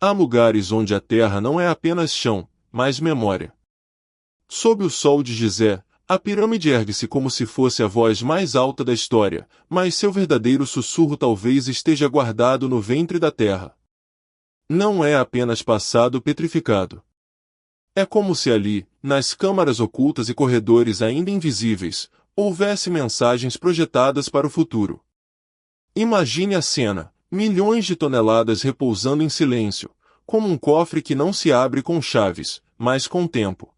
Há lugares onde a terra não é apenas chão, mas memória. Sob o sol de Gizé, a pirâmide ergue-se como se fosse a voz mais alta da história, mas seu verdadeiro sussurro talvez esteja guardado no ventre da terra. Não é apenas passado petrificado. É como se ali, nas câmaras ocultas e corredores ainda invisíveis, houvesse mensagens projetadas para o futuro. Imagine a cena, milhões de toneladas repousando em silêncio, como um cofre que não se abre com chaves, mas com tempo.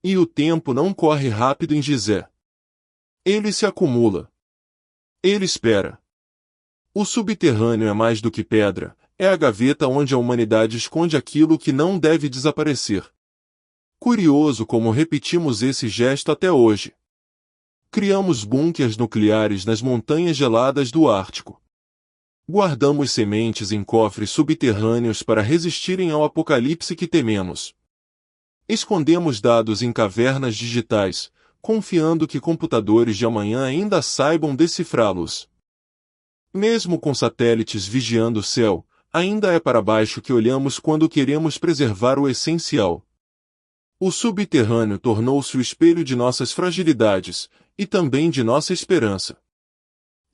E o tempo não corre rápido em Gizé. Ele se acumula. Ele espera. O subterrâneo é mais do que pedra, é a gaveta onde a humanidade esconde aquilo que não deve desaparecer. Curioso como repetimos esse gesto até hoje. Criamos bunkers nucleares nas montanhas geladas do Ártico. Guardamos sementes em cofres subterrâneos para resistirem ao apocalipse que tememos. Escondemos dados em cavernas digitais, confiando que computadores de amanhã ainda saibam decifrá-los. Mesmo com satélites vigiando o céu, ainda é para baixo que olhamos quando queremos preservar o essencial. O subterrâneo tornou-se o espelho de nossas fragilidades, e também de nossa esperança.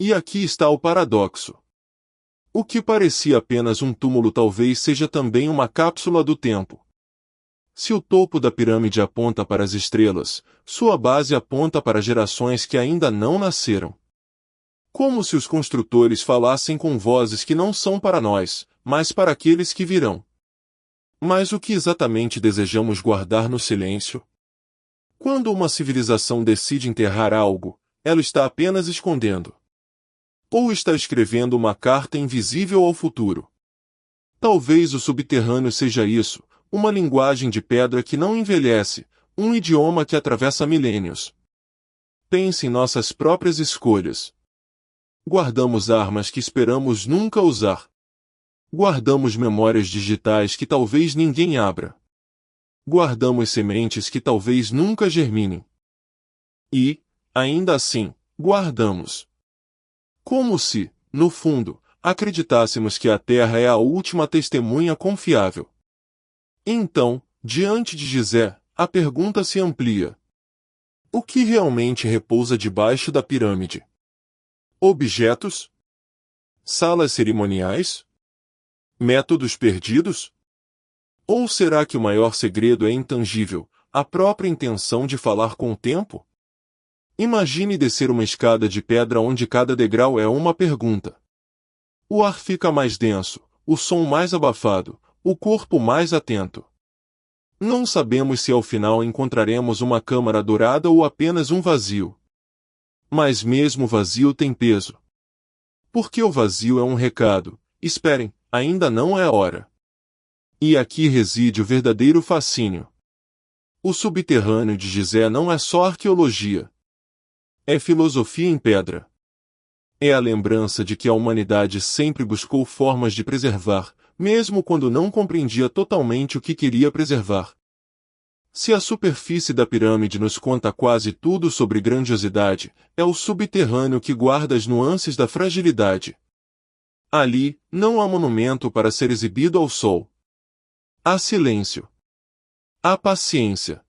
E aqui está o paradoxo. O que parecia apenas um túmulo talvez seja também uma cápsula do tempo. Se o topo da pirâmide aponta para as estrelas, sua base aponta para gerações que ainda não nasceram. Como se os construtores falassem com vozes que não são para nós, mas para aqueles que virão. Mas o que exatamente desejamos guardar no silêncio? Quando uma civilização decide enterrar algo, ela está apenas escondendo. Ou está escrevendo uma carta invisível ao futuro. Talvez o subterrâneo seja isso, uma linguagem de pedra que não envelhece, um idioma que atravessa milênios. Pense em nossas próprias escolhas. Guardamos armas que esperamos nunca usar. Guardamos memórias digitais que talvez ninguém abra. Guardamos sementes que talvez nunca germinem. E, ainda assim, guardamos. Como se, no fundo, acreditássemos que a Terra é a última testemunha confiável. Então, diante de Gizé, a pergunta se amplia. O que realmente repousa debaixo da pirâmide? Objetos? Salas cerimoniais? Métodos perdidos? Ou será que o maior segredo é intangível, a própria intenção de falar com o tempo? Imagine descer uma escada de pedra onde cada degrau é uma pergunta. O ar fica mais denso, o som mais abafado, o corpo mais atento. Não sabemos se ao final encontraremos uma câmara dourada ou apenas um vazio. Mas mesmo o vazio tem peso. Porque o vazio é um recado: esperem, ainda não é a hora. E aqui reside o verdadeiro fascínio. O subterrâneo de Gizé não é só arqueologia. É filosofia em pedra. É a lembrança de que a humanidade sempre buscou formas de preservar, mesmo quando não compreendia totalmente o que queria preservar. Se a superfície da pirâmide nos conta quase tudo sobre grandiosidade, é o subterrâneo que guarda as nuances da fragilidade. Ali, não há monumento para ser exibido ao sol. Há silêncio. Há paciência.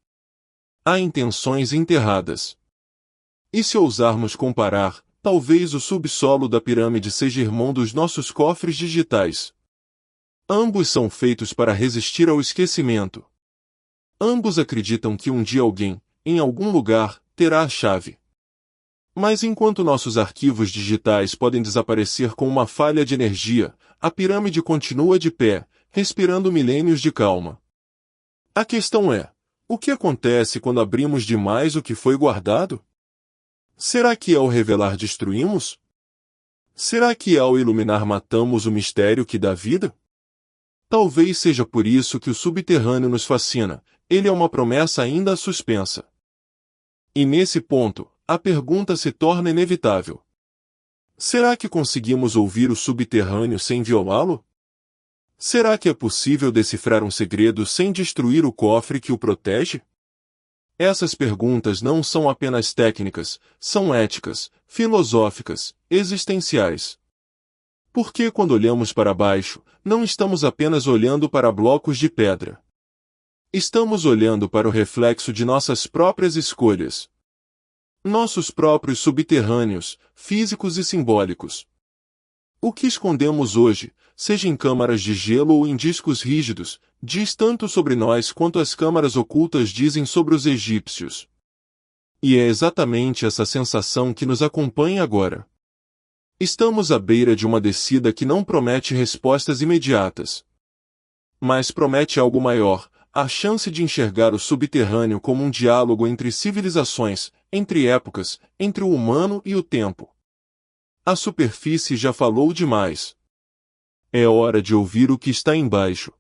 Há intenções enterradas. E se ousarmos comparar, talvez o subsolo da pirâmide seja irmão dos nossos cofres digitais. Ambos são feitos para resistir ao esquecimento. Ambos acreditam que um dia alguém, em algum lugar, terá a chave. Mas enquanto nossos arquivos digitais podem desaparecer com uma falha de energia, a pirâmide continua de pé, respirando milênios de calma. A questão é: o que acontece quando abrimos demais o que foi guardado? Será que ao revelar destruímos? Será que ao iluminar matamos o mistério que dá vida? Talvez seja por isso que o subterrâneo nos fascina, ele é uma promessa ainda suspensa. E nesse ponto, a pergunta se torna inevitável. Será que conseguimos ouvir o subterrâneo sem violá-lo? Será que é possível decifrar um segredo sem destruir o cofre que o protege? Essas perguntas não são apenas técnicas, são éticas, filosóficas, existenciais. Porque quando olhamos para baixo, não estamos apenas olhando para blocos de pedra. Estamos olhando para o reflexo de nossas próprias escolhas. Nossos próprios subterrâneos, físicos e simbólicos. O que escondemos hoje, seja em câmaras de gelo ou em discos rígidos, diz tanto sobre nós quanto as câmaras ocultas dizem sobre os egípcios. E é exatamente essa sensação que nos acompanha agora. Estamos à beira de uma descida que não promete respostas imediatas. Mas promete algo maior, a chance de enxergar o subterrâneo como um diálogo entre civilizações, entre épocas, entre o humano e o tempo. A superfície já falou demais. É hora de ouvir o que está embaixo.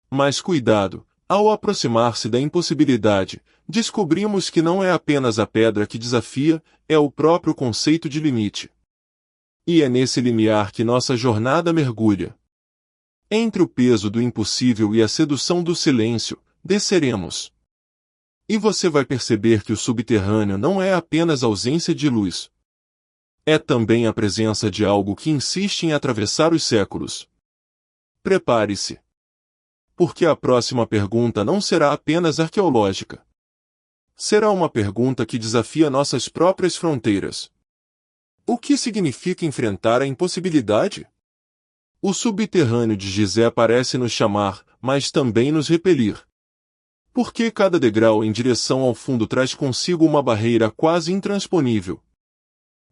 Mas cuidado, ao aproximar-se da impossibilidade, descobrimos que não é apenas a pedra que desafia, é o próprio conceito de limite. E é nesse limiar que nossa jornada mergulha. Entre o peso do impossível e a sedução do silêncio, desceremos. E você vai perceber que o subterrâneo não é apenas ausência de luz. É também a presença de algo que insiste em atravessar os séculos. Prepare-se. Porque a próxima pergunta não será apenas arqueológica. Será uma pergunta que desafia nossas próprias fronteiras. O que significa enfrentar a impossibilidade? O subterrâneo de Gizé parece nos chamar, mas também nos repelir. Porque cada degrau em direção ao fundo traz consigo uma barreira quase intransponível.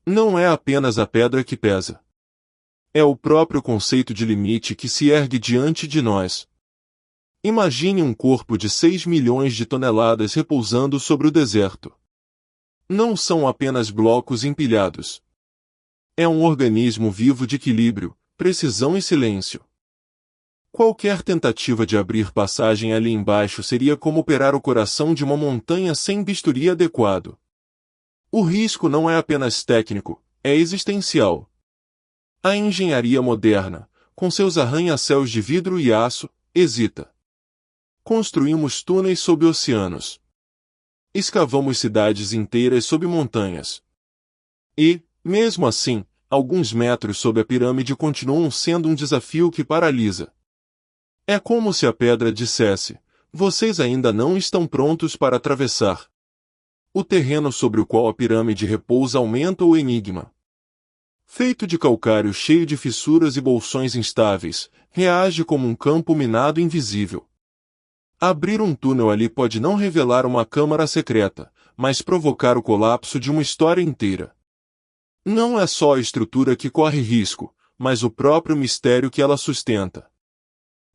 Não é apenas a pedra que pesa. É o próprio conceito de limite que se ergue diante de nós. Imagine um corpo de 6 milhões de toneladas repousando sobre o deserto. Não são apenas blocos empilhados. É um organismo vivo de equilíbrio, precisão e silêncio. Qualquer tentativa de abrir passagem ali embaixo seria como operar o coração de uma montanha sem bisturi adequado. O risco não é apenas técnico, é existencial. A engenharia moderna, com seus arranha-céus de vidro e aço, hesita. Construímos túneis sob oceanos. Escavamos cidades inteiras sob montanhas. E, mesmo assim, alguns metros sob a pirâmide continuam sendo um desafio que paralisa. É como se a pedra dissesse: vocês ainda não estão prontos para atravessar. O terreno sobre o qual a pirâmide repousa aumenta o enigma. Feito de calcário cheio de fissuras e bolsões instáveis, reage como um campo minado invisível. Abrir um túnel ali pode não revelar uma câmara secreta, mas provocar o colapso de uma história inteira. Não é só a estrutura que corre risco, mas o próprio mistério que ela sustenta.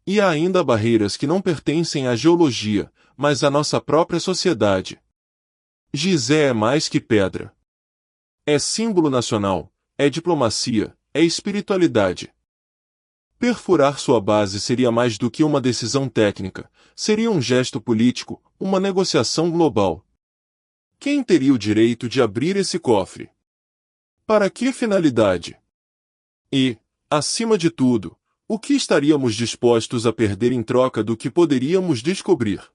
E há ainda barreiras que não pertencem à geologia, mas à nossa própria sociedade. Gizé é mais que pedra. É símbolo nacional, é diplomacia, é espiritualidade. Perfurar sua base seria mais do que uma decisão técnica, seria um gesto político, uma negociação global. Quem teria o direito de abrir esse cofre? Para que finalidade? E, acima de tudo, o que estaríamos dispostos a perder em troca do que poderíamos descobrir?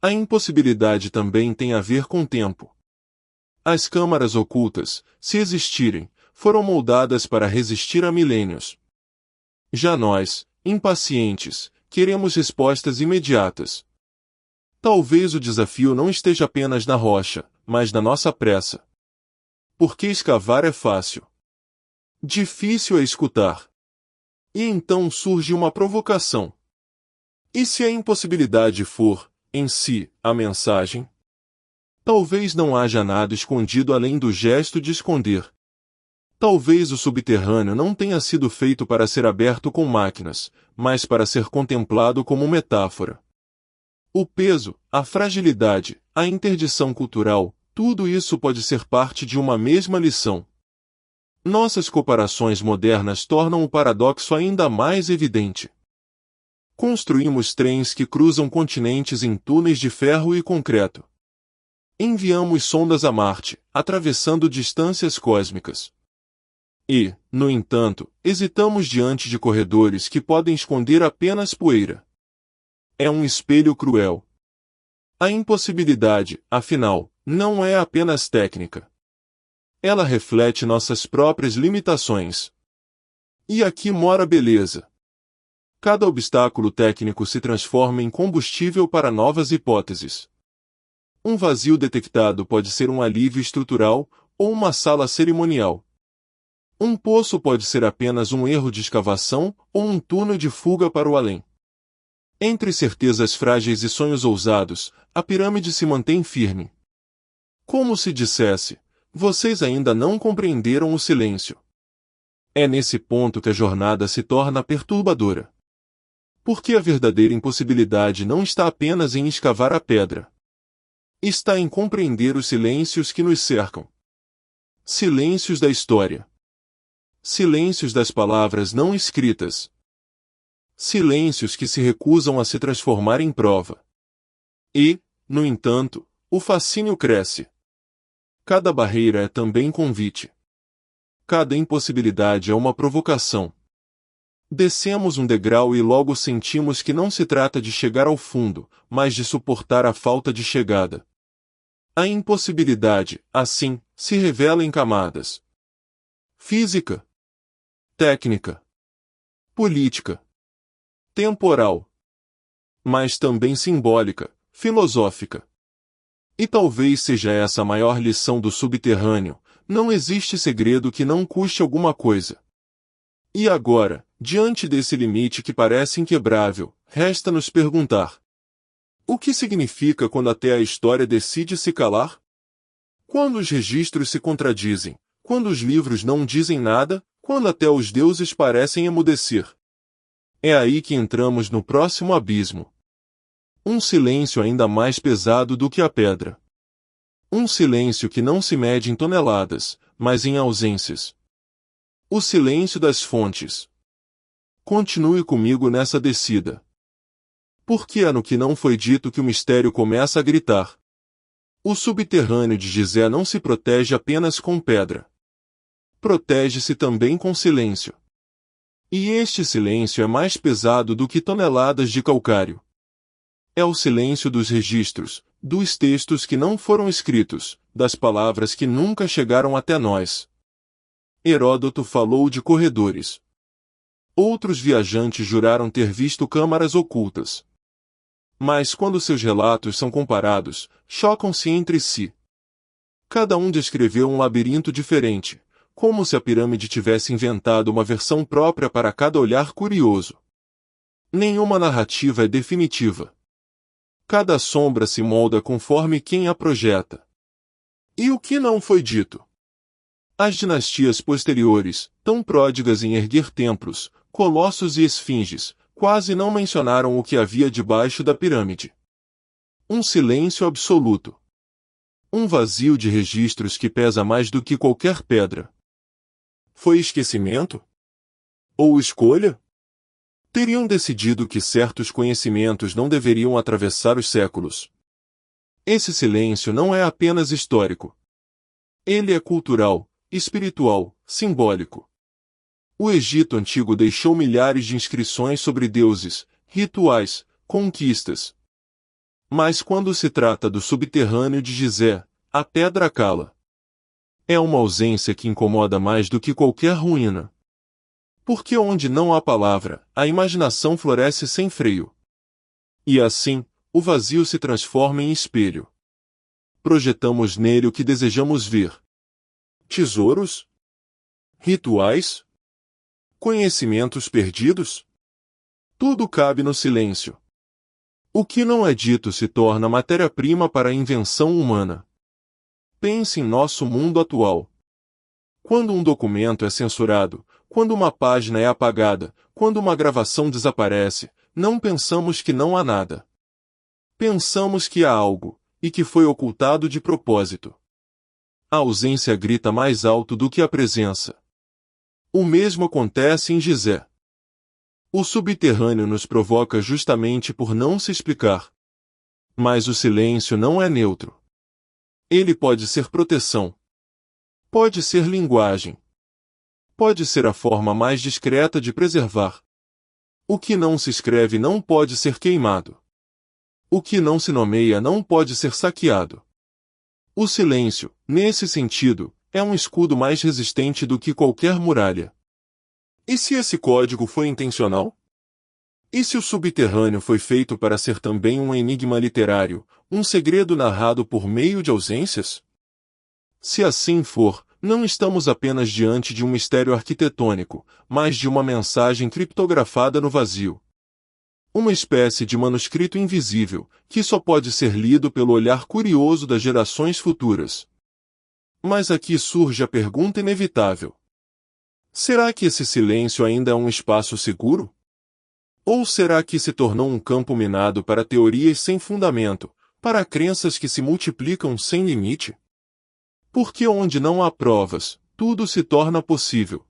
A impossibilidade também tem a ver com tempo. As câmaras ocultas, se existirem, foram moldadas para resistir a milênios. Já nós, impacientes, queremos respostas imediatas. Talvez o desafio não esteja apenas na rocha, mas na nossa pressa. Porque escavar é fácil. Difícil é escutar. E então surge uma provocação. E se a impossibilidade for, em si, a mensagem? Talvez não haja nada escondido além do gesto de esconder. Talvez o subterrâneo não tenha sido feito para ser aberto com máquinas, mas para ser contemplado como metáfora. O peso, a fragilidade, a interdição cultural, tudo isso pode ser parte de uma mesma lição. Nossas comparações modernas tornam o paradoxo ainda mais evidente. Construímos trens que cruzam continentes em túneis de ferro e concreto. Enviamos sondas a Marte, atravessando distâncias cósmicas. E, no entanto, hesitamos diante de corredores que podem esconder apenas poeira. É um espelho cruel. A impossibilidade, afinal, não é apenas técnica. Ela reflete nossas próprias limitações. E aqui mora a beleza. Cada obstáculo técnico se transforma em combustível para novas hipóteses. Um vazio detectado pode ser um alívio estrutural, ou uma sala cerimonial. Um poço pode ser apenas um erro de escavação, ou um túnel de fuga para o além. Entre certezas frágeis e sonhos ousados, a pirâmide se mantém firme. Como se dissesse, vocês ainda não compreenderam o silêncio. É nesse ponto que a jornada se torna perturbadora. Porque a verdadeira impossibilidade não está apenas em escavar a pedra. Está em compreender os silêncios que nos cercam. Silêncios da história. Silêncios das palavras não escritas. Silêncios que se recusam a se transformar em prova. E, no entanto, o fascínio cresce. Cada barreira é também convite. Cada impossibilidade é uma provocação. Descemos um degrau e logo sentimos que não se trata de chegar ao fundo, mas de suportar a falta de chegada. A impossibilidade, assim, se revela em camadas. Física. Técnica. Política. Temporal. Mas também simbólica, filosófica. E talvez seja essa a maior lição do subterrâneo: não existe segredo que não custe alguma coisa. E agora, diante desse limite que parece inquebrável, resta nos perguntar: o que significa quando até a história decide se calar? Quando os registros se contradizem, quando os livros não dizem nada, quando até os deuses parecem emudecer. É aí que entramos no próximo abismo. Um silêncio ainda mais pesado do que a pedra. Um silêncio que não se mede em toneladas, mas em ausências. O silêncio das fontes. Continue comigo nessa descida. Porque é no que não foi dito que o mistério começa a gritar. O subterrâneo de Gizé não se protege apenas com pedra. Protege-se também com silêncio. E este silêncio é mais pesado do que toneladas de calcário. É o silêncio dos registros, dos textos que não foram escritos, das palavras que nunca chegaram até nós. Heródoto falou de corredores. Outros viajantes juraram ter visto câmaras ocultas. Mas quando seus relatos são comparados, chocam-se entre si. Cada um descreveu um labirinto diferente, como se a pirâmide tivesse inventado uma versão própria para cada olhar curioso. Nenhuma narrativa é definitiva. Cada sombra se molda conforme quem a projeta. E o que não foi dito? As dinastias posteriores, tão pródigas em erguer templos, colossos e esfinges, quase não mencionaram o que havia debaixo da pirâmide. Um silêncio absoluto. Um vazio de registros que pesa mais do que qualquer pedra. Foi esquecimento? Ou escolha? Teriam decidido que certos conhecimentos não deveriam atravessar os séculos. Esse silêncio não é apenas histórico. Ele é cultural, espiritual, simbólico. O Egito Antigo deixou milhares de inscrições sobre deuses, rituais, conquistas. Mas quando se trata do subterrâneo de Gizé, a pedra cala. É uma ausência que incomoda mais do que qualquer ruína. Porque onde não há palavra, a imaginação floresce sem freio. E assim, o vazio se transforma em espelho. Projetamos nele o que desejamos ver. Tesouros? Rituais? Conhecimentos perdidos? Tudo cabe no silêncio. O que não é dito se torna matéria-prima para a invenção humana. Pense em nosso mundo atual. Quando um documento é censurado, quando uma página é apagada, quando uma gravação desaparece, não pensamos que não há nada. Pensamos que há algo, e que foi ocultado de propósito. A ausência grita mais alto do que a presença. O mesmo acontece em Gizé. O subterrâneo nos provoca justamente por não se explicar. Mas o silêncio não é neutro. Ele pode ser proteção. Pode ser linguagem. Pode ser a forma mais discreta de preservar. O que não se escreve não pode ser queimado. O que não se nomeia não pode ser saqueado. O silêncio, nesse sentido, é um escudo mais resistente do que qualquer muralha. E se esse código foi intencional? E se o subterrâneo foi feito para ser também um enigma literário, um segredo narrado por meio de ausências? Se assim for, não estamos apenas diante de um mistério arquitetônico, mas de uma mensagem criptografada no vazio. Uma espécie de manuscrito invisível, que só pode ser lido pelo olhar curioso das gerações futuras. Mas aqui surge a pergunta inevitável. Será que esse silêncio ainda é um espaço seguro? Ou será que se tornou um campo minado para teorias sem fundamento, para crenças que se multiplicam sem limite? Porque onde não há provas, tudo se torna possível.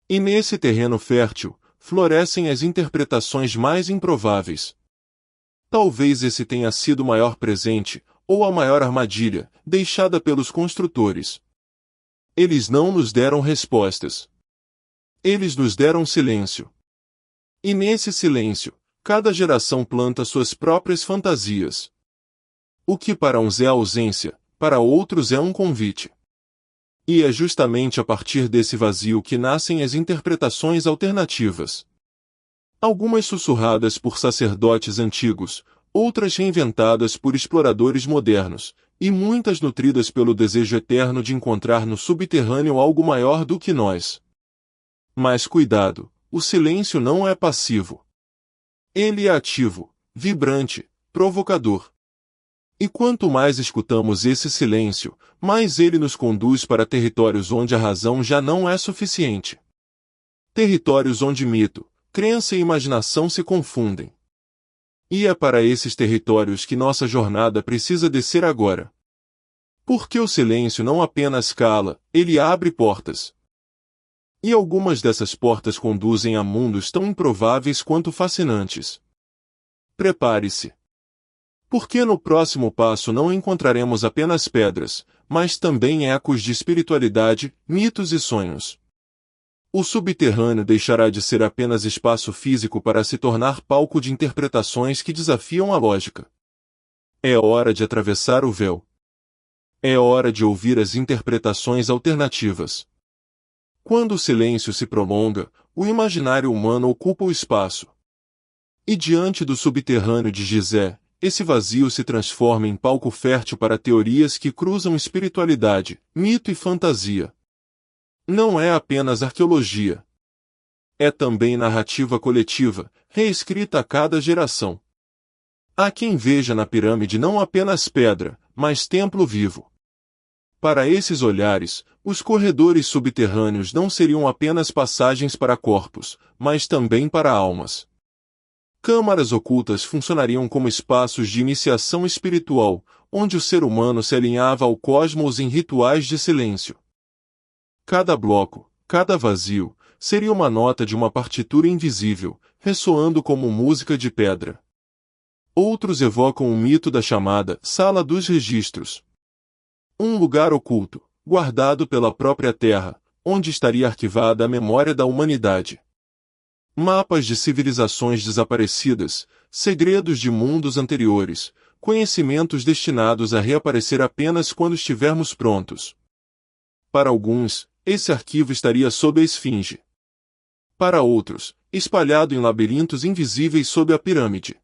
E nesse terreno fértil, florescem as interpretações mais improváveis. Talvez esse tenha sido o maior presente, ou a maior armadilha, deixada pelos construtores. Eles não nos deram respostas. Eles nos deram silêncio. E nesse silêncio, cada geração planta suas próprias fantasias. O que para uns é ausência, para outros é um convite. E é justamente a partir desse vazio que nascem as interpretações alternativas. Algumas sussurradas por sacerdotes antigos, outras reinventadas por exploradores modernos, e muitas nutridas pelo desejo eterno de encontrar no subterrâneo algo maior do que nós. Mas cuidado, o silêncio não é passivo. Ele é ativo, vibrante, provocador. E quanto mais escutamos esse silêncio, mais ele nos conduz para territórios onde a razão já não é suficiente. Territórios onde mito, crença e imaginação se confundem. E é para esses territórios que nossa jornada precisa descer agora. Porque o silêncio não apenas cala, ele abre portas. E algumas dessas portas conduzem a mundos tão improváveis quanto fascinantes. Prepare-se. Porque no próximo passo não encontraremos apenas pedras, mas também ecos de espiritualidade, mitos e sonhos. O subterrâneo deixará de ser apenas espaço físico para se tornar palco de interpretações que desafiam a lógica. É hora de atravessar o véu. É hora de ouvir as interpretações alternativas. Quando o silêncio se prolonga, o imaginário humano ocupa o espaço. E diante do subterrâneo de Gizé, esse vazio se transforma em palco fértil para teorias que cruzam espiritualidade, mito e fantasia. Não é apenas arqueologia. É também narrativa coletiva, reescrita a cada geração. Há quem veja na pirâmide não apenas pedra, mas templo vivo. Para esses olhares, os corredores subterrâneos não seriam apenas passagens para corpos, mas também para almas. Câmaras ocultas funcionariam como espaços de iniciação espiritual, onde o ser humano se alinhava ao cosmos em rituais de silêncio. Cada bloco, cada vazio, seria uma nota de uma partitura invisível, ressoando como música de pedra. Outros evocam o mito da chamada Sala dos Registros. Um lugar oculto, guardado pela própria Terra, onde estaria arquivada a memória da humanidade. Mapas de civilizações desaparecidas, segredos de mundos anteriores, conhecimentos destinados a reaparecer apenas quando estivermos prontos. Para alguns, esse arquivo estaria sob a esfinge. Para outros, espalhado em labirintos invisíveis sob a pirâmide.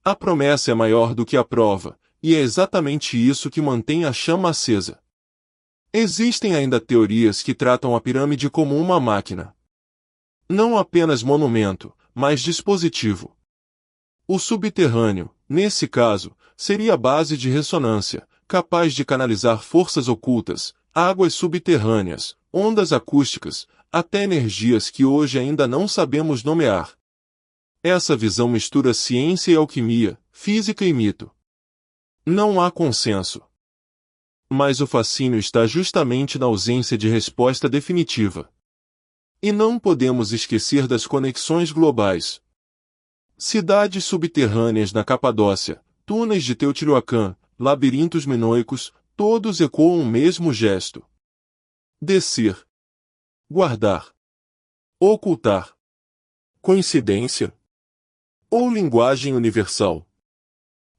A promessa é maior do que a prova, e é exatamente isso que mantém a chama acesa. Existem ainda teorias que tratam a pirâmide como uma máquina. Não apenas monumento, mas dispositivo. O subterrâneo, nesse caso, seria a base de ressonância, capaz de canalizar forças ocultas, águas subterrâneas, ondas acústicas, até energias que hoje ainda não sabemos nomear. Essa visão mistura ciência e alquimia, física e mito. Não há consenso. Mas o fascínio está justamente na ausência de resposta definitiva. E não podemos esquecer das conexões globais. Cidades subterrâneas na Capadócia, túneis de Teotihuacan, labirintos minoicos, todos ecoam o mesmo gesto. Descer. Guardar. Ocultar. Coincidência? Ou linguagem universal?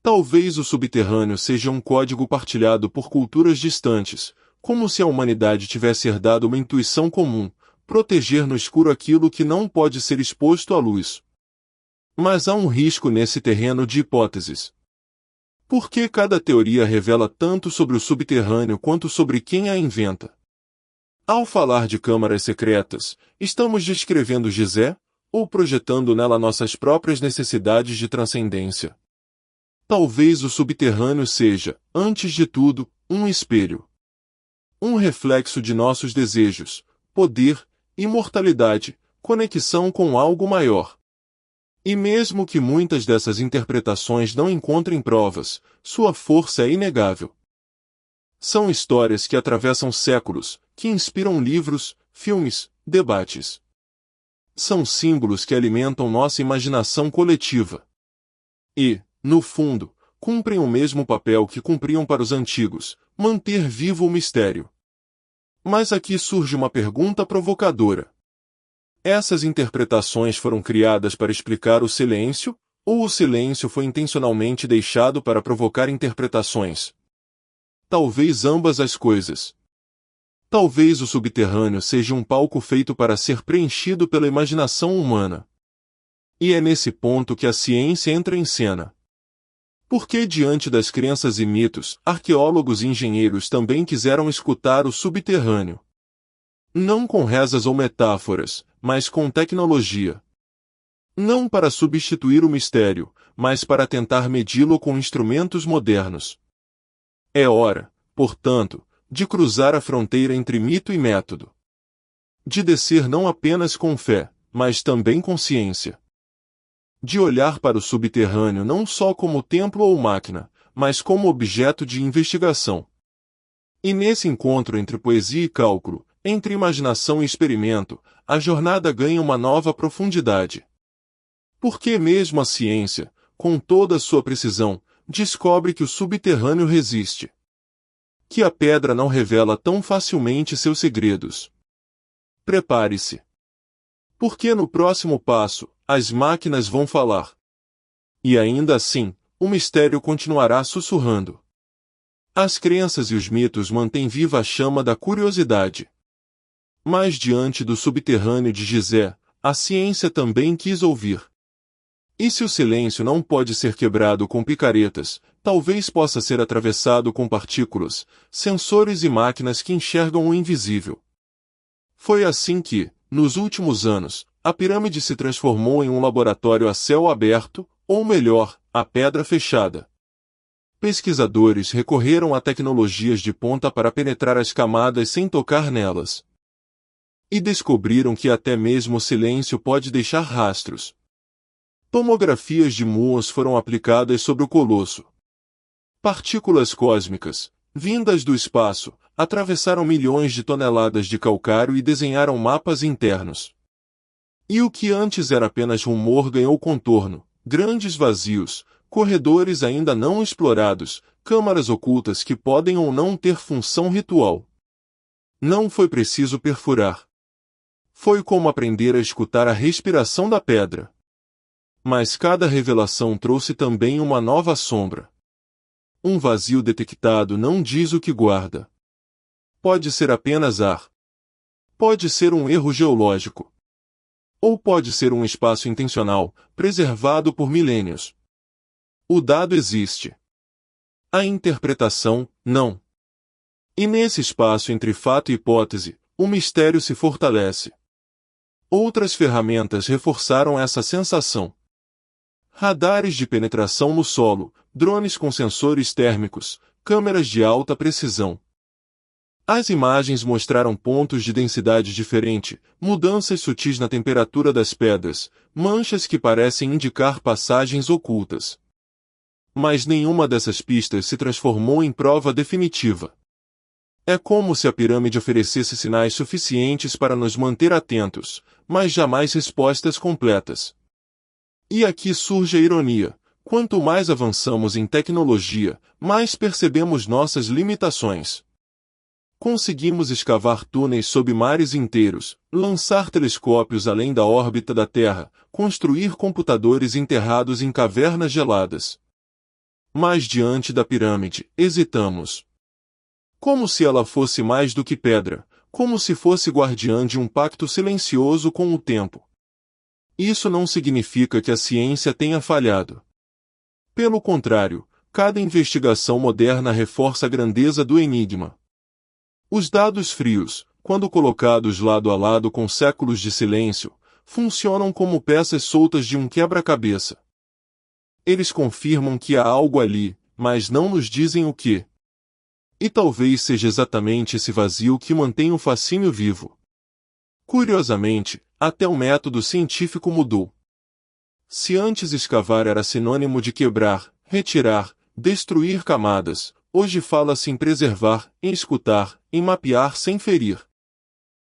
Talvez o subterrâneo seja um código partilhado por culturas distantes, como se a humanidade tivesse herdado uma intuição comum, proteger no escuro aquilo que não pode ser exposto à luz. Mas há um risco nesse terreno de hipóteses. Porque cada teoria revela tanto sobre o subterrâneo quanto sobre quem a inventa. Ao falar de câmaras secretas, estamos descrevendo Gizé, ou projetando nela nossas próprias necessidades de transcendência? Talvez o subterrâneo seja, antes de tudo, um espelho. Um reflexo de nossos desejos, poder, imortalidade, conexão com algo maior. E mesmo que muitas dessas interpretações não encontrem provas, sua força é inegável. São histórias que atravessam séculos, que inspiram livros, filmes, debates. São símbolos que alimentam nossa imaginação coletiva. E, no fundo, cumprem o mesmo papel que cumpriam para os antigos, manter vivo o mistério. Mas aqui surge uma pergunta provocadora. Essas interpretações foram criadas para explicar o silêncio, ou o silêncio foi intencionalmente deixado para provocar interpretações? Talvez ambas as coisas. Talvez o subterrâneo seja um palco feito para ser preenchido pela imaginação humana. E é nesse ponto que a ciência entra em cena. Porque diante das crenças e mitos, arqueólogos e engenheiros também quiseram escutar o subterrâneo. Não com rezas ou metáforas, mas com tecnologia. Não para substituir o mistério, mas para tentar medi-lo com instrumentos modernos. É hora, portanto, de cruzar a fronteira entre mito e método. De descer não apenas com fé, mas também com ciência. De olhar para o subterrâneo não só como templo ou máquina, mas como objeto de investigação. E nesse encontro entre poesia e cálculo, entre imaginação e experimento, a jornada ganha uma nova profundidade. Porque mesmo a ciência, com toda a sua precisão, descobre que o subterrâneo resiste. Que a pedra não revela tão facilmente seus segredos. Prepare-se. Porque no próximo passo, as máquinas vão falar. E ainda assim, o mistério continuará sussurrando. As crenças e os mitos mantêm viva a chama da curiosidade. Mas diante do subterrâneo de Gizé, a ciência também quis ouvir. E se o silêncio não pode ser quebrado com picaretas, talvez possa ser atravessado com partículas, sensores e máquinas que enxergam o invisível. Foi assim que, nos últimos anos, a pirâmide se transformou em um laboratório a céu aberto, ou melhor, a pedra fechada. Pesquisadores recorreram a tecnologias de ponta para penetrar as camadas sem tocar nelas. E descobriram que até mesmo o silêncio pode deixar rastros. Tomografias de muons foram aplicadas sobre o colosso. Partículas cósmicas, vindas do espaço, atravessaram milhões de toneladas de calcário e desenharam mapas internos. E o que antes era apenas rumor ganhou contorno, grandes vazios, corredores ainda não explorados, câmaras ocultas que podem ou não ter função ritual. Não foi preciso perfurar. Foi como aprender a escutar a respiração da pedra. Mas cada revelação trouxe também uma nova sombra. Um vazio detectado não diz o que guarda. Pode ser apenas ar. Pode ser um erro geológico. Ou pode ser um espaço intencional, preservado por milênios. O dado existe. A interpretação, não. E nesse espaço entre fato e hipótese, o mistério se fortalece. Outras ferramentas reforçaram essa sensação. Radares de penetração no solo, drones com sensores térmicos, câmeras de alta precisão. As imagens mostraram pontos de densidade diferente, mudanças sutis na temperatura das pedras, manchas que parecem indicar passagens ocultas. Mas nenhuma dessas pistas se transformou em prova definitiva. É como se a pirâmide oferecesse sinais suficientes para nos manter atentos, mas jamais respostas completas. E aqui surge a ironia. Quanto mais avançamos em tecnologia, mais percebemos nossas limitações. Conseguimos escavar túneis sob mares inteiros, lançar telescópios além da órbita da Terra, construir computadores enterrados em cavernas geladas. Mas diante da pirâmide, hesitamos. Como se ela fosse mais do que pedra, como se fosse guardiã de um pacto silencioso com o tempo. Isso não significa que a ciência tenha falhado. Pelo contrário, cada investigação moderna reforça a grandeza do enigma. Os dados frios, quando colocados lado a lado com séculos de silêncio, funcionam como peças soltas de um quebra-cabeça. Eles confirmam que há algo ali, mas não nos dizem o que. E talvez seja exatamente esse vazio que mantém o fascínio vivo. Curiosamente, até o método científico mudou. Se antes escavar era sinônimo de quebrar, retirar, destruir camadas, hoje fala-se em preservar, em escutar, em mapear sem ferir.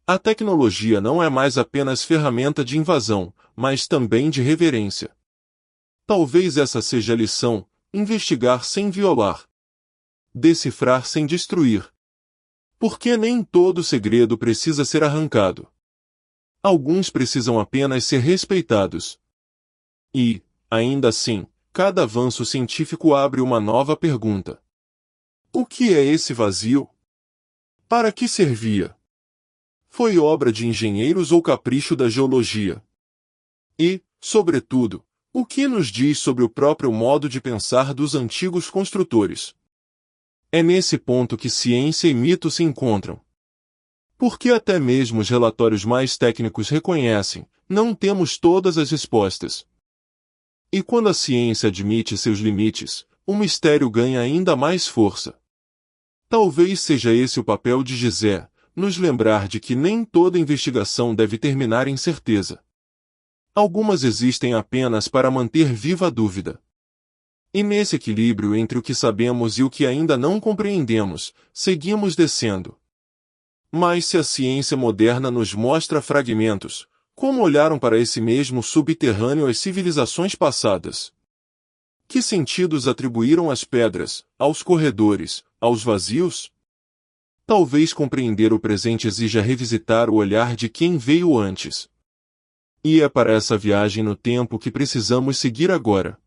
A tecnologia não é mais apenas ferramenta de invasão, mas também de reverência. Talvez essa seja a lição: investigar sem violar. Decifrar sem destruir. Porque nem todo segredo precisa ser arrancado. Alguns precisam apenas ser respeitados. E, ainda assim, cada avanço científico abre uma nova pergunta. O que é esse vazio? Para que servia? Foi obra de engenheiros ou capricho da geologia? E, sobretudo, o que nos diz sobre o próprio modo de pensar dos antigos construtores? É nesse ponto que ciência e mito se encontram. Porque até mesmo os relatórios mais técnicos reconhecem, não temos todas as respostas. E quando a ciência admite seus limites, o mistério ganha ainda mais força. Talvez seja esse o papel de Gizé, nos lembrar de que nem toda investigação deve terminar em certeza. Algumas existem apenas para manter viva a dúvida. E nesse equilíbrio entre o que sabemos e o que ainda não compreendemos, seguimos descendo. Mas se a ciência moderna nos mostra fragmentos, como olharam para esse mesmo subterrâneo as civilizações passadas? Que sentidos atribuíram às pedras, aos corredores, aos vazios? Talvez compreender o presente exija revisitar o olhar de quem veio antes. E é para essa viagem no tempo que precisamos seguir agora.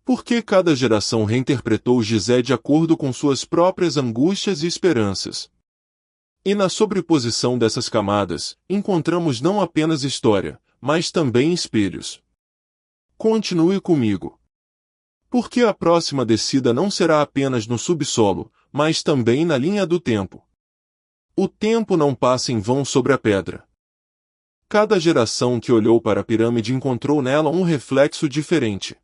Porque cada geração reinterpretou Gizé de acordo com suas próprias angústias e esperanças. E na sobreposição dessas camadas, encontramos não apenas história, mas também espelhos. Continue comigo. Porque a próxima descida não será apenas no subsolo, mas também na linha do tempo. O tempo não passa em vão sobre a pedra. Cada geração que olhou para a pirâmide encontrou nela um reflexo diferente.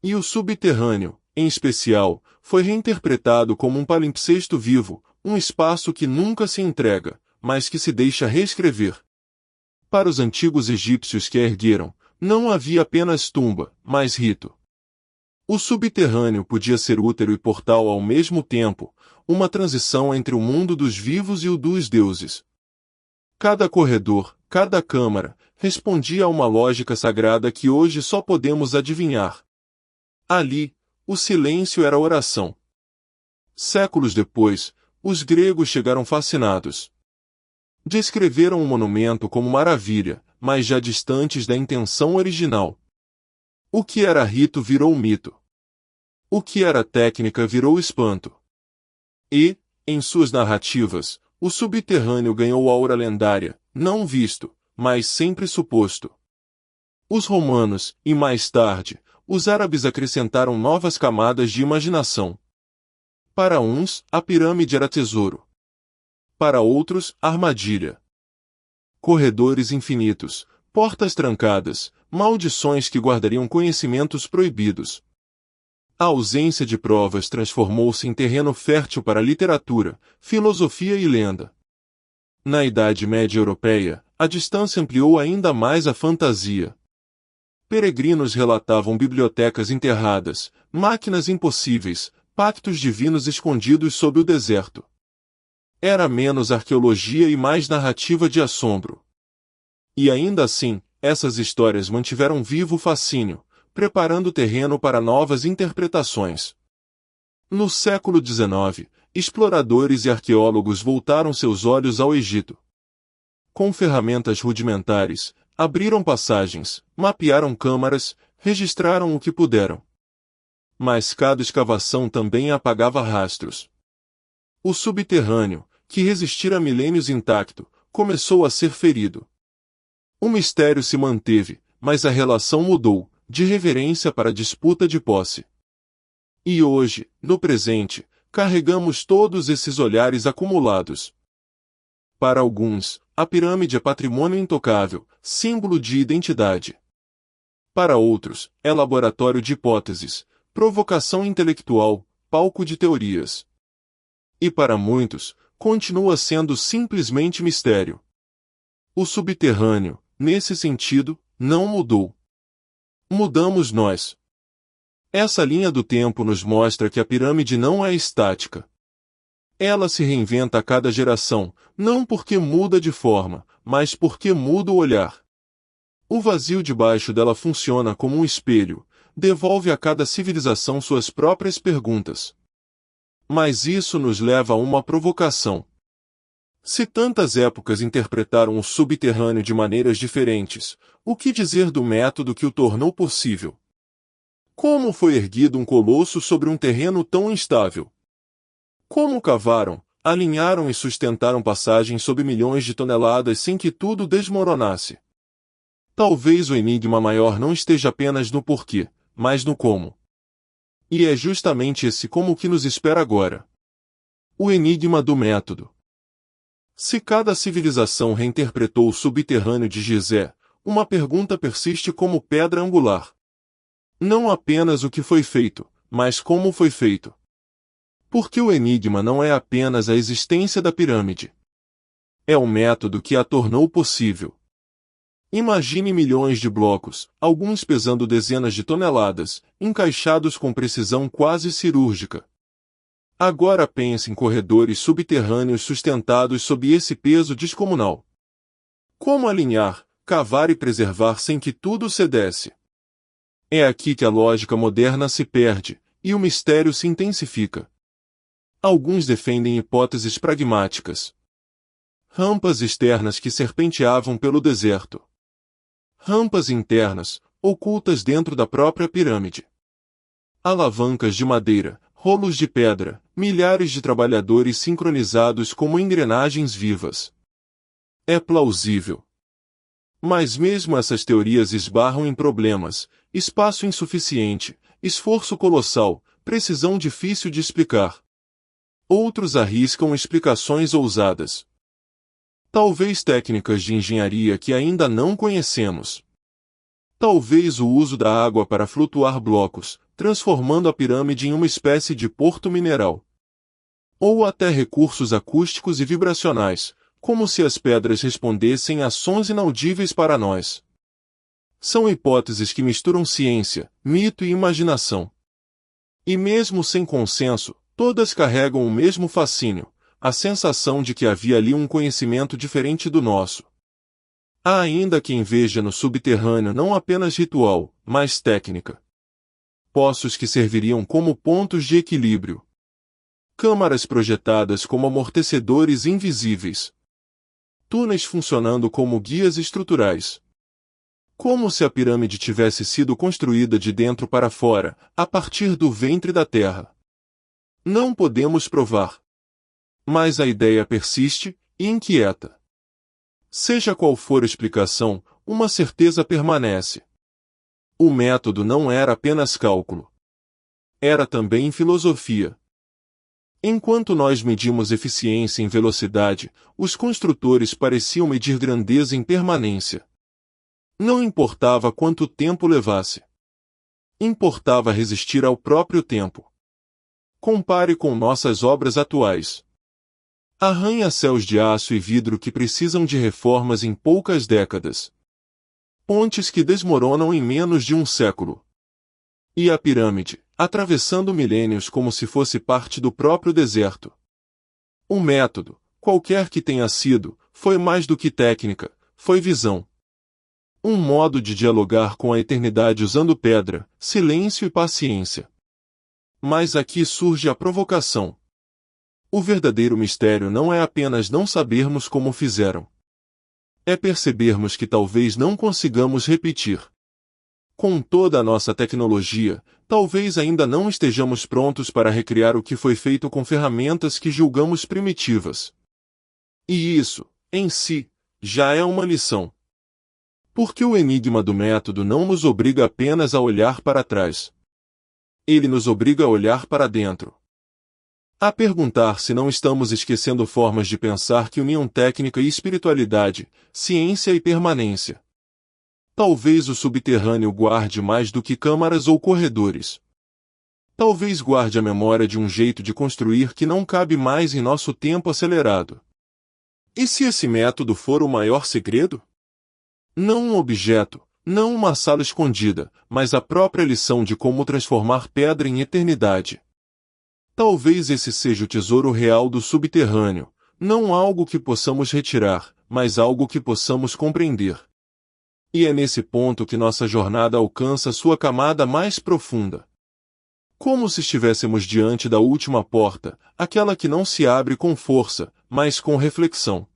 E o subterrâneo, em especial, foi reinterpretado como um palimpsesto vivo, um espaço que nunca se entrega, mas que se deixa reescrever. Para os antigos egípcios que a ergueram, não havia apenas tumba, mas rito. O subterrâneo podia ser útero e portal ao mesmo tempo, uma transição entre o mundo dos vivos e o dos deuses. Cada corredor, cada câmara, respondia a uma lógica sagrada que hoje só podemos adivinhar. Ali, o silêncio era oração. Séculos depois, os gregos chegaram fascinados. Descreveram o monumento como maravilha, mas já distantes da intenção original. O que era rito virou mito. O que era técnica virou espanto. E, em suas narrativas, o subterrâneo ganhou aura lendária, não visto, mas sempre suposto. Os romanos, e mais tarde, os árabes acrescentaram novas camadas de imaginação. Para uns, a pirâmide era tesouro. Para outros, armadilha. Corredores infinitos, portas trancadas, maldições que guardariam conhecimentos proibidos. A ausência de provas transformou-se em terreno fértil para literatura, filosofia e lenda. Na Idade Média Europeia, a distância ampliou ainda mais a fantasia. Peregrinos relatavam bibliotecas enterradas, máquinas impossíveis, pactos divinos escondidos sob o deserto. Era menos arqueologia e mais narrativa de assombro. E ainda assim, essas histórias mantiveram vivo o fascínio, preparando o terreno para novas interpretações. No século XIX, exploradores e arqueólogos voltaram seus olhos ao Egito. Com ferramentas rudimentares, abriram passagens, mapearam câmaras, registraram o que puderam. Mas cada escavação também apagava rastros. O subterrâneo, que resistira milênios intacto, começou a ser ferido. O mistério se manteve, mas a relação mudou, de reverência para disputa de posse. E hoje, no presente, carregamos todos esses olhares acumulados. Para alguns, a pirâmide é patrimônio intocável, símbolo de identidade. Para outros, é laboratório de hipóteses, provocação intelectual, palco de teorias. E para muitos, continua sendo simplesmente mistério. O subterrâneo, nesse sentido, não mudou. Mudamos nós. Essa linha do tempo nos mostra que a pirâmide não é estática. Ela se reinventa a cada geração, não porque muda de forma, mas porque muda o olhar. O vazio debaixo dela funciona como um espelho, devolve a cada civilização suas próprias perguntas. Mas isso nos leva a uma provocação. Se tantas épocas interpretaram o subterrâneo de maneiras diferentes, o que dizer do método que o tornou possível? Como foi erguido um colosso sobre um terreno tão instável? Como cavaram, alinharam e sustentaram passagens sob milhões de toneladas sem que tudo desmoronasse? Talvez o enigma maior não esteja apenas no porquê, mas no como. E é justamente esse como que nos espera agora. O enigma do método. Se cada civilização reinterpretou o subterrâneo de Gizé, uma pergunta persiste como pedra angular. Não apenas o que foi feito, mas como foi feito. Porque o enigma não é apenas a existência da pirâmide. É o método que a tornou possível. Imagine milhões de blocos, alguns pesando dezenas de toneladas, encaixados com precisão quase cirúrgica. Agora pense em corredores subterrâneos sustentados sob esse peso descomunal. Como alinhar, cavar e preservar sem que tudo cedesse? É aqui que a lógica moderna se perde, e o mistério se intensifica. Alguns defendem hipóteses pragmáticas. Rampas externas que serpenteavam pelo deserto. Rampas internas, ocultas dentro da própria pirâmide. Alavancas de madeira, rolos de pedra, milhares de trabalhadores sincronizados como engrenagens vivas. É plausível. Mas mesmo essas teorias esbarram em problemas: espaço insuficiente, esforço colossal, precisão difícil de explicar. Outros arriscam explicações ousadas. Talvez técnicas de engenharia que ainda não conhecemos. Talvez o uso da água para flutuar blocos, transformando a pirâmide em uma espécie de porto mineral. Ou até recursos acústicos e vibracionais, como se as pedras respondessem a sons inaudíveis para nós. São hipóteses que misturam ciência, mito e imaginação. E mesmo sem consenso, todas carregam o mesmo fascínio, a sensação de que havia ali um conhecimento diferente do nosso. Há ainda quem veja no subterrâneo não apenas ritual, mas técnica. Poços que serviriam como pontos de equilíbrio. Câmaras projetadas como amortecedores invisíveis. Túneis funcionando como guias estruturais. Como se a pirâmide tivesse sido construída de dentro para fora, a partir do ventre da terra. Não podemos provar. Mas a ideia persiste, e inquieta. Seja qual for a explicação, uma certeza permanece. O método não era apenas cálculo. Era também filosofia. Enquanto nós medimos eficiência em velocidade, os construtores pareciam medir grandeza em permanência. Não importava quanto tempo levasse. Importava resistir ao próprio tempo. Compare com nossas obras atuais. Arranha-céus de aço e vidro que precisam de reformas em poucas décadas. Pontes que desmoronam em menos de um século. E a pirâmide, atravessando milênios como se fosse parte do próprio deserto. O método, qualquer que tenha sido, foi mais do que técnica, foi visão. Um modo de dialogar com a eternidade usando pedra, silêncio e paciência. Mas aqui surge a provocação. O verdadeiro mistério não é apenas não sabermos como fizeram. É percebermos que talvez não consigamos repetir. Com toda a nossa tecnologia, talvez ainda não estejamos prontos para recriar o que foi feito com ferramentas que julgamos primitivas. E isso, em si, já é uma lição. Porque o enigma do método não nos obriga apenas a olhar para trás. Ele nos obriga a olhar para dentro. A perguntar se não estamos esquecendo formas de pensar que uniam técnica e espiritualidade, ciência e permanência. Talvez o subterrâneo guarde mais do que câmaras ou corredores. Talvez guarde a memória de um jeito de construir que não cabe mais em nosso tempo acelerado. E se esse método for o maior segredo? Não um objeto, não uma sala escondida, mas a própria lição de como transformar pedra em eternidade. Talvez esse seja o tesouro real do subterrâneo, não algo que possamos retirar, mas algo que possamos compreender. E é nesse ponto que nossa jornada alcança sua camada mais profunda. Como se estivéssemos diante da última porta, aquela que não se abre com força, mas com reflexão.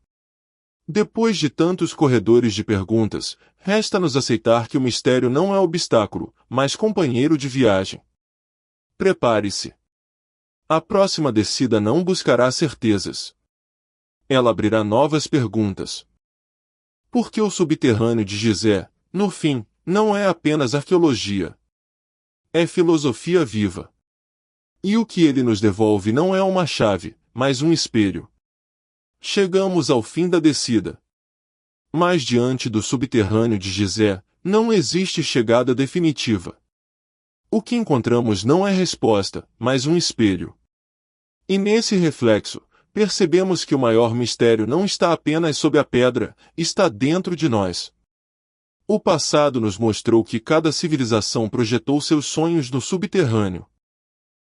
Depois de tantos corredores de perguntas, resta-nos aceitar que o mistério não é obstáculo, mas companheiro de viagem. Prepare-se. A próxima descida não buscará certezas. Ela abrirá novas perguntas. Porque o subterrâneo de Gizé, no fim, não é apenas arqueologia. É filosofia viva. E o que ele nos devolve não é uma chave, mas um espelho. Chegamos ao fim da descida. Mas diante do subterrâneo de Gizé, não existe chegada definitiva. O que encontramos não é resposta, mas um espelho. E nesse reflexo, percebemos que o maior mistério não está apenas sob a pedra, está dentro de nós. O passado nos mostrou que cada civilização projetou seus sonhos no subterrâneo.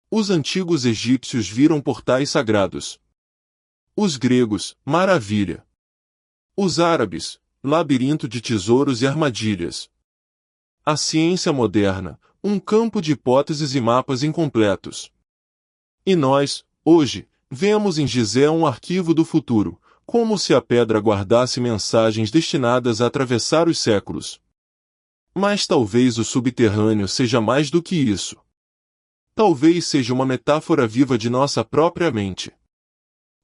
Os antigos egípcios viram portais sagrados. Os gregos, maravilha. Os árabes, labirinto de tesouros e armadilhas. A ciência moderna, um campo de hipóteses e mapas incompletos. E nós, hoje, vemos em Gizé um arquivo do futuro, como se a pedra guardasse mensagens destinadas a atravessar os séculos. Mas talvez o subterrâneo seja mais do que isso. Talvez seja uma metáfora viva de nossa própria mente.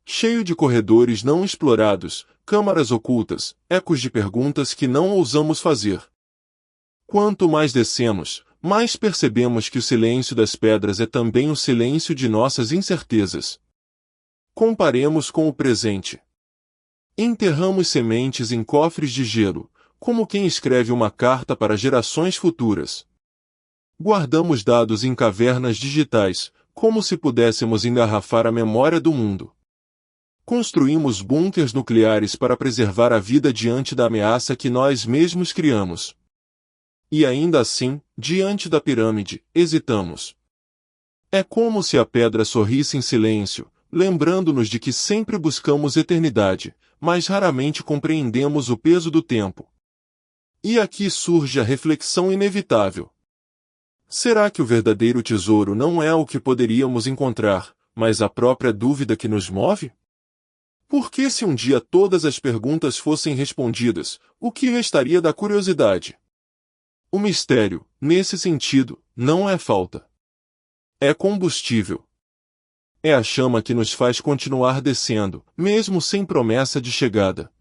Cheio de corredores não explorados, câmaras ocultas, ecos de perguntas que não ousamos fazer. Quanto mais descemos, mais percebemos que o silêncio das pedras é também o silêncio de nossas incertezas. Comparemos com o presente. Enterramos sementes em cofres de gelo, como quem escreve uma carta para gerações futuras. Guardamos dados em cavernas digitais, como se pudéssemos engarrafar a memória do mundo. Construímos bunkers nucleares para preservar a vida diante da ameaça que nós mesmos criamos. E ainda assim, diante da pirâmide, hesitamos. É como se a pedra sorrisse em silêncio, lembrando-nos de que sempre buscamos eternidade, mas raramente compreendemos o peso do tempo. E aqui surge a reflexão inevitável. Será que o verdadeiro tesouro não é o que poderíamos encontrar, mas a própria dúvida que nos move? Porque se um dia todas as perguntas fossem respondidas, o que restaria da curiosidade? O mistério, nesse sentido, não é falta. É combustível. É a chama que nos faz continuar descendo, mesmo sem promessa de chegada.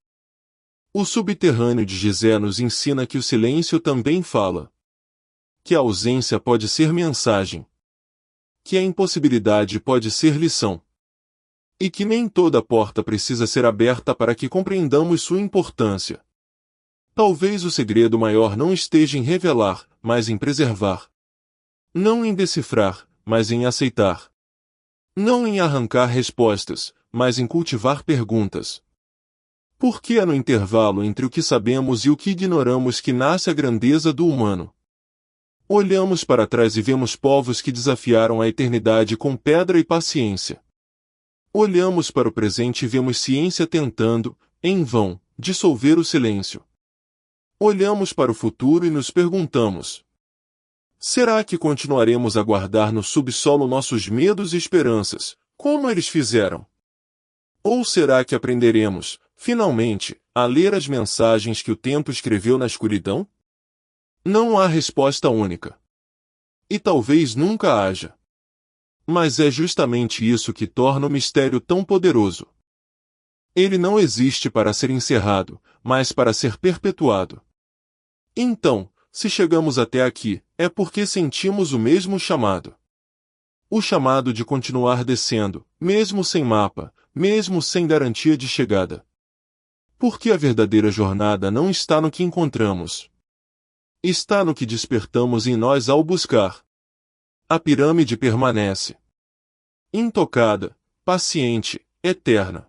O subterrâneo de Gizé nos ensina que o silêncio também fala. Que a ausência pode ser mensagem. Que a impossibilidade pode ser lição. E que nem toda porta precisa ser aberta para que compreendamos sua importância. Talvez o segredo maior não esteja em revelar, mas em preservar. Não em decifrar, mas em aceitar. Não em arrancar respostas, mas em cultivar perguntas. Porque é no intervalo entre o que sabemos e o que ignoramos que nasce a grandeza do humano. Olhamos para trás e vemos povos que desafiaram a eternidade com pedra e paciência. Olhamos para o presente e vemos ciência tentando, em vão, dissolver o silêncio. Olhamos para o futuro e nos perguntamos: será que continuaremos a guardar no subsolo nossos medos e esperanças, como eles fizeram? Ou será que aprenderemos, finalmente, a ler as mensagens que o tempo escreveu na escuridão? Não há resposta única. E talvez nunca haja. Mas é justamente isso que torna o mistério tão poderoso. Ele não existe para ser encerrado, mas para ser perpetuado. Então, se chegamos até aqui, é porque sentimos o mesmo chamado. O chamado de continuar descendo, mesmo sem mapa, mesmo sem garantia de chegada. Porque a verdadeira jornada não está no que encontramos. Está no que despertamos em nós ao buscar. A pirâmide permanece intocada, paciente, eterna.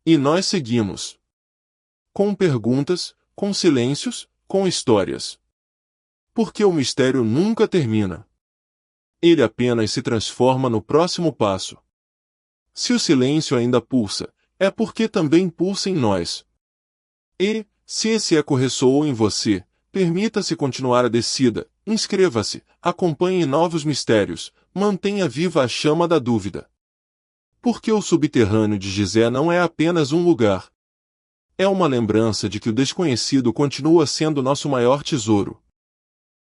E nós seguimos. Com perguntas, com silêncios, com histórias. Porque o mistério nunca termina. Ele apenas se transforma no próximo passo. Se o silêncio ainda pulsa, é porque também pulsa em nós. E, se esse eco ressoou em você, permita-se continuar a descida, inscreva-se, acompanhe novos mistérios, mantenha viva a chama da dúvida. Porque o subterrâneo de Gizé não é apenas um lugar. É uma lembrança de que o desconhecido continua sendo nosso maior tesouro.